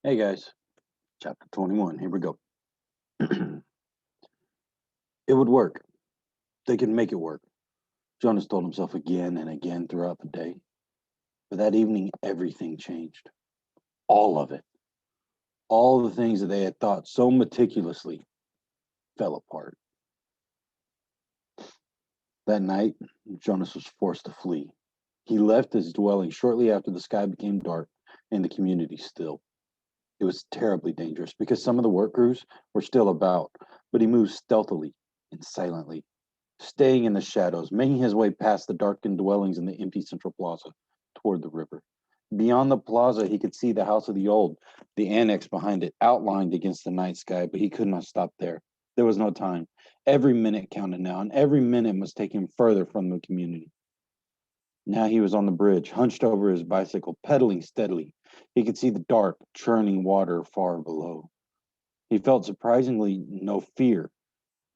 Hey guys, chapter 21. Here we go. It would work. They could make it work. Jonas told himself again and again throughout the day. But that evening, everything changed. All of it. All the things that they had thought so meticulously fell apart. That night, Jonas was forced to flee. He left his dwelling shortly after the sky became dark and the community still. It was terribly dangerous because some of the work crews were still about, but he moved stealthily and silently, staying in the shadows, making his way past the darkened dwellings in the empty central plaza toward the river. Beyond the plaza, he could see the house of the old, the annex behind it, outlined against the night sky, but he could not stop there. There was no time. Every minute counted now, and every minute must take him further from the community. Now he was on the bridge, hunched over his bicycle, pedaling steadily. He could see the dark, churning water far below. He felt surprisingly no fear,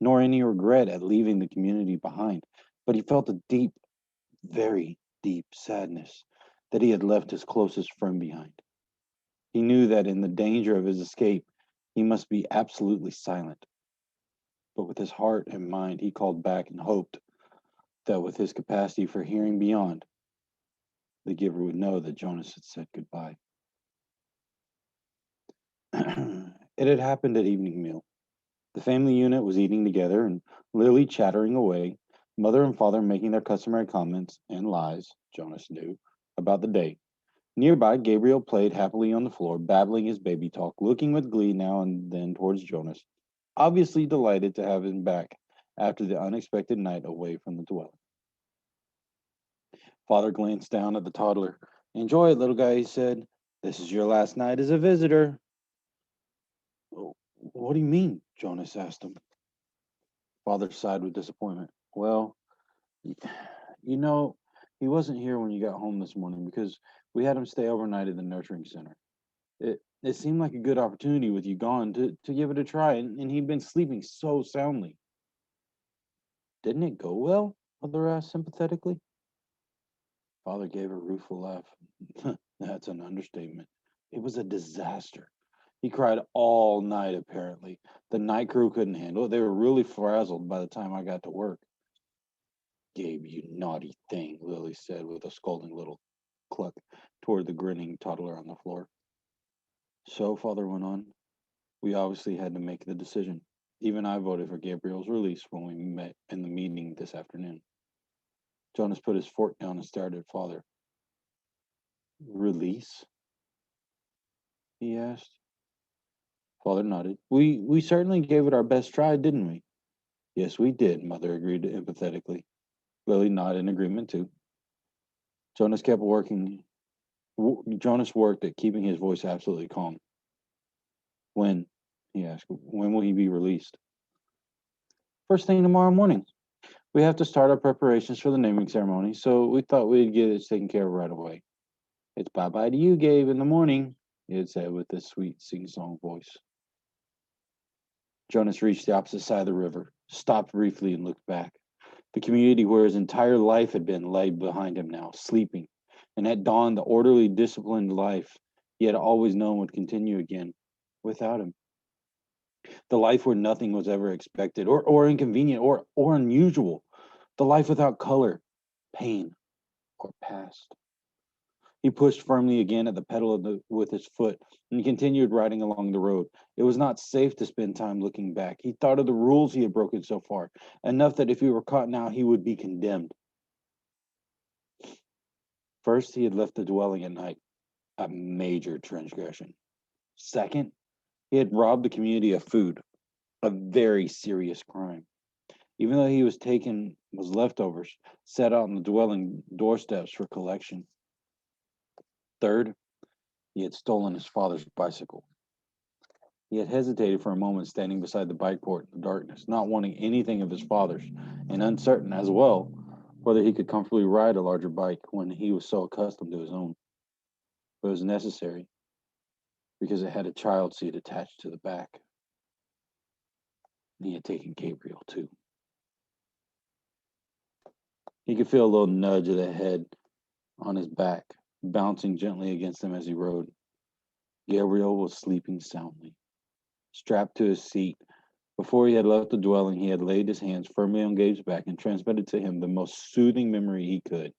nor any regret at leaving the community behind, but he felt a deep, very deep sadness that he had left his closest friend behind. He knew that in the danger of his escape, he must be absolutely silent. But with his heart and mind, he called back and hoped that with his capacity for hearing beyond, the giver would know that Jonas had said goodbye. It had happened at evening meal. The family unit was eating together and Lily chattering away, mother and father making their customary comments and lies, Jonas knew, about the day. Nearby, Gabriel played happily on the floor, babbling his baby talk, looking with glee now and then towards Jonas, obviously delighted to have him back after the unexpected night away from the dwelling. Father glanced down at the toddler. Enjoy it, little guy, he said. This is your last night as a visitor. "Oh, what do you mean? Jonas asked him. Father sighed with disappointment. Well, y- you know, he wasn't here when you got home this morning because we had him stay overnight at the nurturing center. It seemed like a good opportunity with you gone to give it a try, and he'd been sleeping so soundly. Didn't it go well? Mother asked sympathetically. Father gave a rueful laugh. That's an understatement. It was a disaster. He cried all night, apparently. The night crew couldn't handle it. They were really frazzled by the time I got to work. Gabe, you naughty thing, Lily said with a scolding little cluck toward the grinning toddler on the floor. So, Father went on, we obviously had to make the decision. Even I voted for Gabriel's release when we met in the meeting this afternoon. Jonas put his fork down and stared at Father. Release? He asked. Father nodded. We certainly gave it our best try, didn't we? Yes, we did, Mother agreed empathetically. Lily nodded in agreement too. Jonas kept working. Jonas worked at keeping his voice absolutely calm. When? He asked. When will he be released? First thing tomorrow morning. We have to start our preparations for the naming ceremony, so we thought we'd get it taken care of right away. It's bye bye to you, Gabe, in the morning, he had said with his sweet sing song voice. Jonas reached the opposite side of the river, stopped briefly, and looked back. The community where his entire life had been lay behind him now, sleeping, and at dawn the orderly, disciplined life he had always known would continue again without him. The life where nothing was ever expected or inconvenient or unusual. The life without color, pain, or past. He pushed firmly again at the pedal with his foot and continued riding along the road. It was not safe to spend time looking back. He thought of the rules he had broken so far, enough that if he were caught now, he would be condemned. First, he had left the dwelling at night, a major transgression. Second, he had robbed the community of food, a very serious crime. Even though he was taken was leftovers set out on the dwelling doorsteps for collection. Third, he had stolen his father's bicycle. He had hesitated for a moment standing beside the bike port in the darkness, not wanting anything of his father's, and uncertain as well whether he could comfortably ride a larger bike when he was so accustomed to his own. But it was necessary because it had a child seat attached to the back. And he had taken Gabriel too. He could feel a little nudge of the head on his back, bouncing gently against him as he rode. Gabriel was sleeping soundly, strapped to his seat. Before he had left the dwelling, he had laid his hands firmly on Gabe's back and transmitted to him the most soothing memory he could: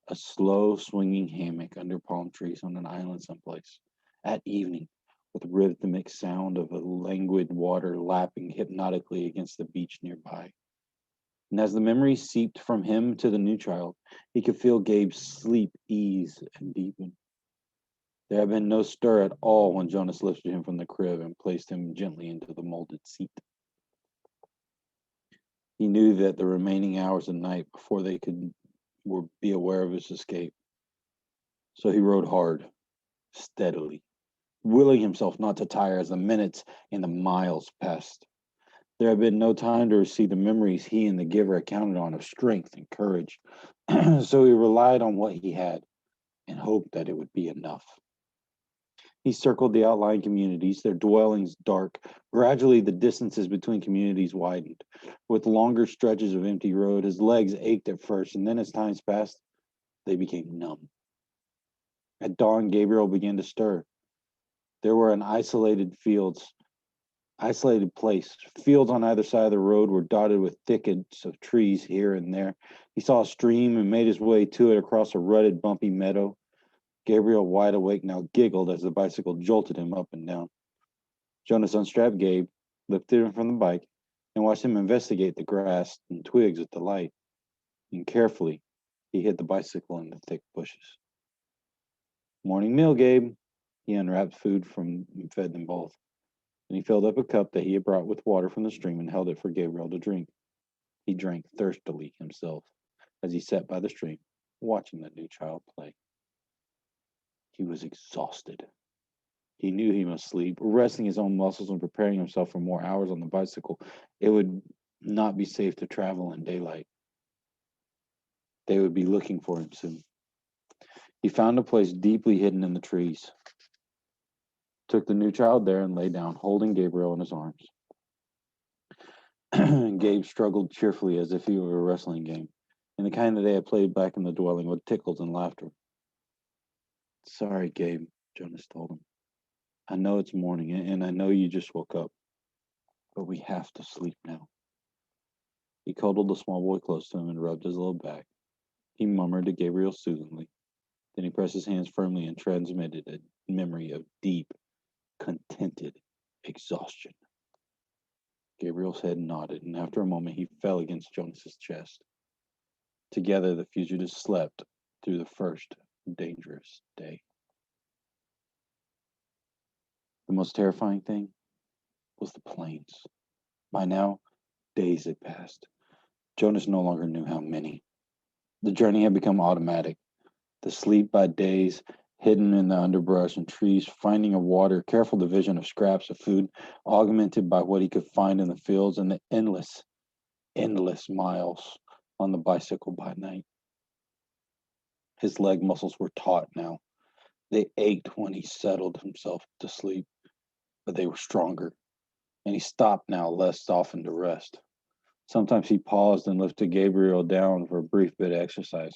a slow swinging hammock under palm trees on an island someplace, at evening, with rhythmic sound of a languid water lapping hypnotically against the beach nearby. And as the memory seeped from him to the new child, he could feel Gabe's sleep ease and deepen. There had been no stir at all when Jonas lifted him from the crib and placed him gently into the molded seat. He knew that the remaining hours of night before they could be aware of his escape. So he rode hard, steadily, willing himself not to tire as the minutes and the miles passed. There had been no time to receive the memories he and the giver had counted on of strength and courage. So he relied on what he had and hoped that it would be enough. He circled the outlying communities, their dwellings dark. Gradually, the distances between communities widened. With longer stretches of empty road, his legs ached at first, and then as times passed, they became numb. At dawn, Gabriel began to stir. There were isolated place. Fields on either side of the road were dotted with thickets of trees here and there. He saw a stream and made his way to it across a rutted, bumpy meadow. Gabriel, wide awake now, giggled as the bicycle jolted him up and down. Jonas unstrapped Gabe, lifted him from the bike, and watched him investigate the grass and twigs at the light. And carefully, he hid the bicycle in the thick bushes. Morning meal, Gabe. He unwrapped food and fed them both. Then he filled up a cup that he had brought with water from the stream and held it for Gabriel to drink. He drank thirstily himself as he sat by the stream, watching the new child play. He was exhausted. He knew he must sleep, resting his own muscles and preparing himself for more hours on the bicycle. It would not be safe to travel in daylight. They would be looking for him soon. He found a place deeply hidden in the trees, took the new child there and lay down, holding Gabriel in his arms. Gabe struggled cheerfully as if he were a wrestling game, and the kind that they had played back in the dwelling with tickles and laughter. Sorry, Gabe, Jonas told him. I know it's morning, and I know you just woke up, but we have to sleep now. He cuddled the small boy close to him and rubbed his little back. He murmured to Gabriel soothingly. Then he pressed his hands firmly and transmitted a memory of deep, contented exhaustion. Gabriel's head nodded, and after a moment he fell against Jonas's chest. Together the fugitives slept through the first dangerous day. The most terrifying thing was the plains. By now, days had passed. Jonas no longer knew how many. The journey had become automatic. The sleep by days, hidden in the underbrush and trees, finding of water, careful division of scraps of food, augmented by what he could find in the fields, and the endless miles on the bicycle by night. His leg muscles were taut now. They ached when he settled himself to sleep, but they were stronger, and he stopped now less often to rest. Sometimes he paused and lifted Gabriel down for a brief bit of exercise,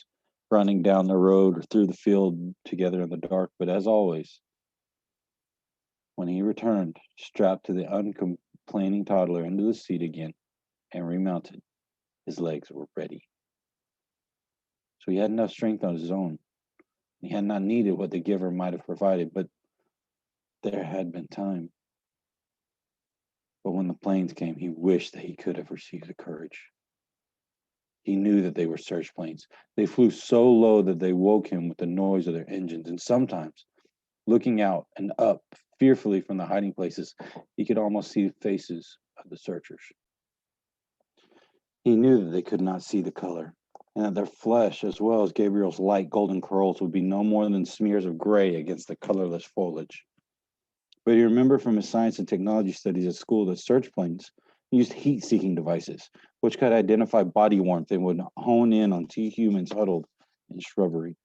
running down the road or through the field together in the dark. But as always, when he returned, strapped to the uncomplaining toddler into the seat again and remounted, his legs were ready. So he had enough strength on his own. He had not needed what the giver might have provided, but there had been time. But when the planes came, he wished that he could have received the courage. He knew that they were search planes. They flew so low that they woke him with the noise of their engines, and sometimes, looking out and up fearfully from the hiding places, he could almost see the faces of the searchers. He knew that they could not see the color, and that their flesh, as well as Gabriel's light golden curls, would be no more than smears of gray against the colorless foliage. But he remembered from his science and technology studies at school that search planes used heat-seeking devices, which could identify body warmth and would hone in on two humans huddled in shrubbery.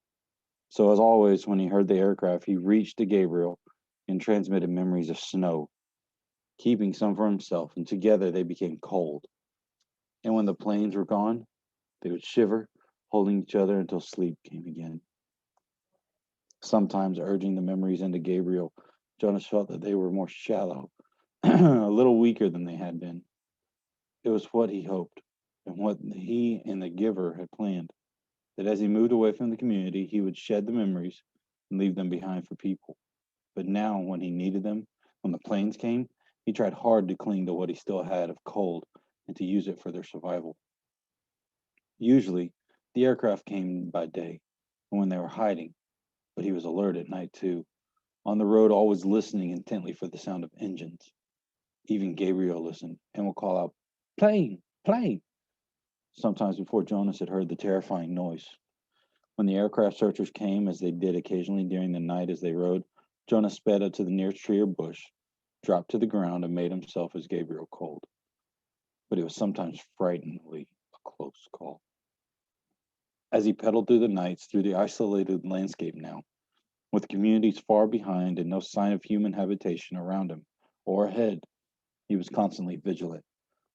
So as always, when he heard the aircraft, he reached to Gabriel and transmitted memories of snow, keeping some for himself, and together they became cold. And when the planes were gone, they would shiver, holding each other until sleep came again. Sometimes urging the memories into Gabriel, Jonas felt that they were more shallow, a little weaker than they had been. It was what he hoped, and what he and the giver had planned, that as he moved away from the community, he would shed the memories and leave them behind for people. But now, when he needed them, when the planes came, he tried hard to cling to what he still had of cold and to use it for their survival. Usually, the aircraft came by day, and when they were hiding, but he was alert at night too, on the road, always listening intently for the sound of engines. Even Gabriel listened and would call out, "Plane, plane," sometimes before Jonas had heard the terrifying noise. When the aircraft searchers came, as they did occasionally during the night as they rode, Jonas sped up to the nearest tree or bush, dropped to the ground, and made himself as Gabriel called. But it was sometimes frighteningly a close call. As he pedaled through the nights, through the isolated landscape now, with communities far behind and no sign of human habitation around him or ahead, he was constantly vigilant,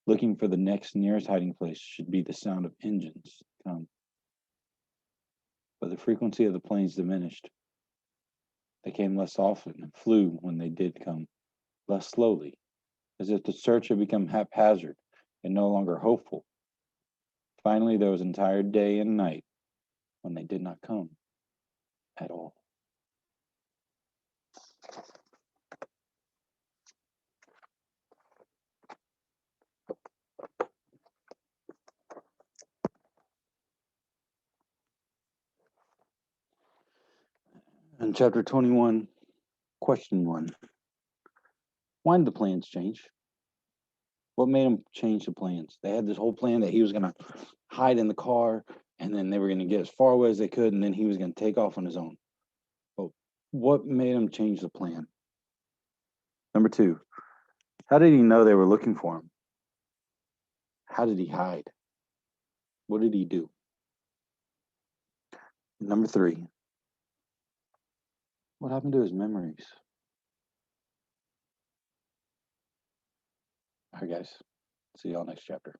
looking for the next nearest hiding place should be the sound of engines come. But the frequency of the planes diminished. They came less often and flew when they did come, less slowly, as if the search had become haphazard and no longer hopeful. Finally, there was an entire day and night when they did not come at all. In chapter 21, question 1. Why did the plans change? What made them change the plans? They had this whole plan that he was going to hide in the car and then they were going to get as far away as they could and then he was going to take off on his own. But what made him change the plan? Number 2, how did he know they were looking for him? How did he hide? What did he do? Number 3, what happened to his memories? All right, guys. See y'all next chapter.